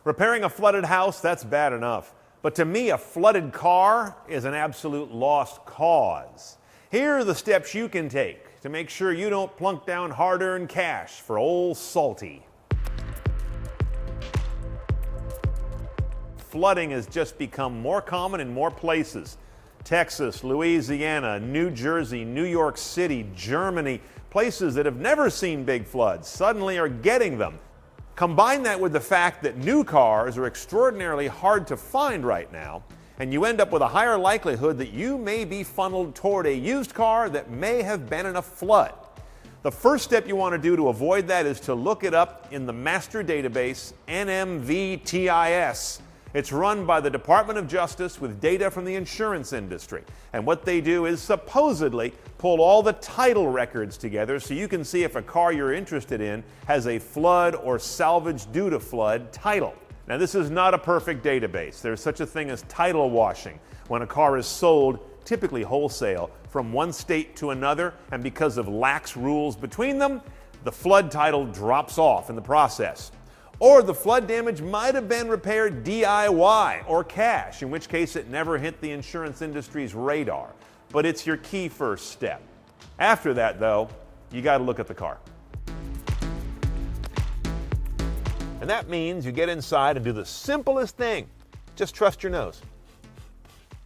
Repairing a flooded house, that's bad enough. But to me, a flooded car is an absolute lost cause. Here are the steps you can take to make sure you don't plunk down hard-earned cash for old Salty. Flooding has just become more common in more places. Texas, Louisiana, New Jersey, New York City, Germany, places that have never seen big floods suddenly are getting them. Combine that with the fact that new cars are extraordinarily hard to find right now, and you end up with a higher likelihood that you may be funneled toward a used car that may have been in a flood. The first step you want to do to avoid that is to look it up in the master database, NMVTIS. It's run by the Department of Justice with data from the insurance industry. And what they do is supposedly pull all the title records together so you can see if a car you're interested in has a flood or salvage due to flood title. Now, this is not a perfect database. There's such a thing as title washing when a car is sold, typically wholesale, from one state to another, and because of lax rules between them, the flood title drops off in the process. Or the flood damage might have been repaired DIY or cash, in which case it never hit the insurance industry's radar. But it's your key first step. After that, though, you got to look at the car. And that means you get inside and do the simplest thing. Just trust your nose.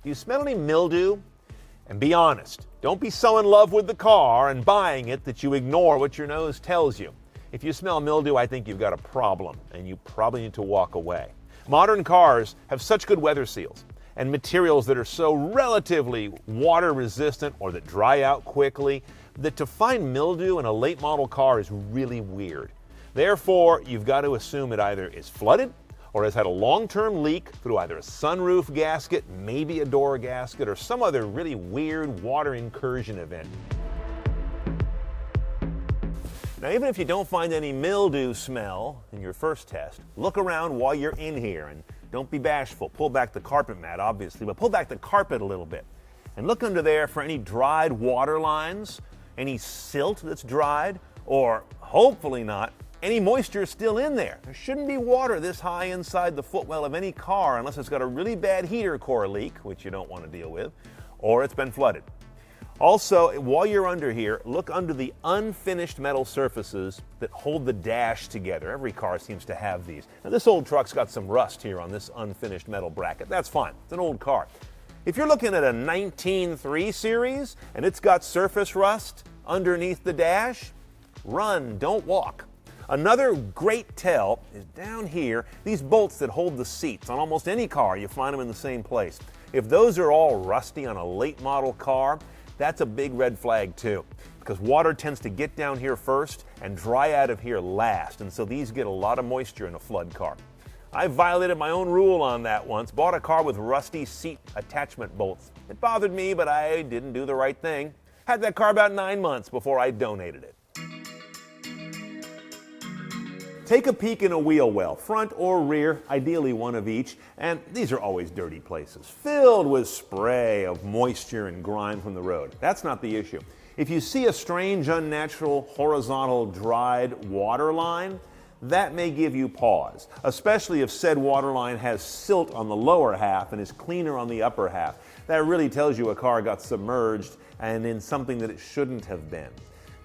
Do you smell any mildew? And be honest. Don't be so in love with the car and buying it that you ignore what your nose tells you. If you smell mildew, I think you've got a problem, and you probably need to walk away. Modern cars have such good weather seals and materials that are so relatively water resistant or that dry out quickly that to find mildew in a late model car is really weird. Therefore, you've got to assume it either is flooded or has had a long-term leak through either a sunroof gasket, maybe a door gasket, or some other really weird water incursion event. Now, even if you don't find any mildew smell in your first test, look around while you're in here and don't be bashful. Pull back the carpet mat, obviously, but pull back the carpet a little bit. And look under there for any dried water lines, any silt that's dried, or hopefully not, any moisture still in there. There shouldn't be water this high inside the footwell of any car unless it's got a really bad heater core leak, which you don't want to deal with, or it's been flooded. Also, while you're under here, look under the unfinished metal surfaces that hold the dash together. Every car seems to have these. Now, this old truck's got some rust here on this unfinished metal bracket. That's fine. It's an old car. If you're looking at a 19.3 series and it's got surface rust underneath the dash, run, don't walk. Another great tell is down here, these bolts that hold the seats. On almost any car, you find them in the same place. If those are all rusty on a late model car, that's a big red flag too, because water tends to get down here first and dry out of here last, and so these get a lot of moisture in a flood car. I violated my own rule on that once, bought a car with rusty seat attachment bolts. It bothered me, but I didn't do the right thing. Had that car about 9 months before I donated it. Take a peek in a wheel well, front or rear, ideally one of each, and these are always dirty places, filled with spray of moisture and grime from the road. That's not the issue. If you see a strange, unnatural, horizontal, dried water line, that may give you pause, especially if said water line has silt on the lower half and is cleaner on the upper half. That really tells you a car got submerged and in something that it shouldn't have been.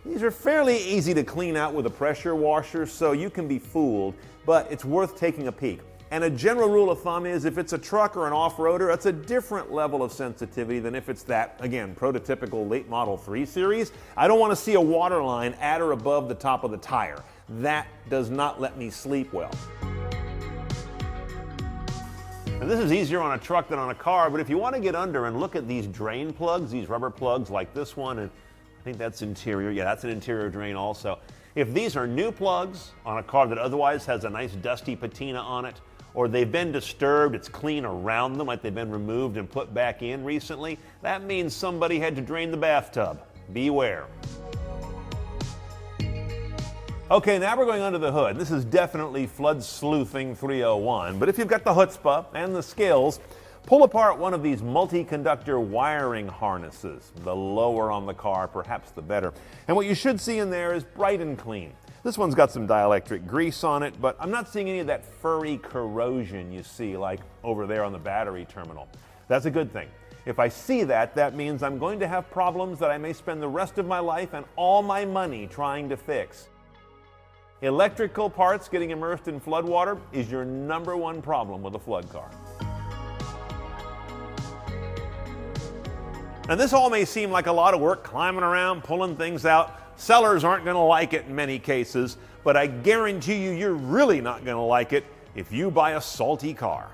These are fairly easy to clean out with a pressure washer, so you can be fooled, but it's worth taking a peek. And a general rule of thumb is if it's a truck or an off-roader, it's a different level of sensitivity than if it's that, again, prototypical late model 3 series. I don't want to see a water line at or above the top of the tire. That does not let me sleep well. Now, this is easier on a truck than on a car, but if you want to get under and look at these drain plugs, these rubber plugs like this one, and I think that's interior. Yeah, that's an interior drain also. If these are new plugs on a car that otherwise has a nice dusty patina on it, or they've been disturbed, it's clean around them like they've been removed and put back in recently, that means somebody had to drain the bathtub. Beware. Okay, now we're going under the hood. This is definitely Flood Sleuthing 301, but if you've got the chutzpah and the skills, pull apart one of these multi-conductor wiring harnesses. The lower on the car, perhaps the better. And what you should see in there is bright and clean. This one's got some dielectric grease on it, but I'm not seeing any of that furry corrosion you see like over there on the battery terminal. That's a good thing. If I see that, that means I'm going to have problems that I may spend the rest of my life and all my money trying to fix. Electrical parts getting immersed in floodwater is your #1 problem with a flood car. And this all may seem like a lot of work, climbing around, pulling things out. Sellers aren't going to like it in many cases, but I guarantee you, you're really not going to like it if you buy a salty car.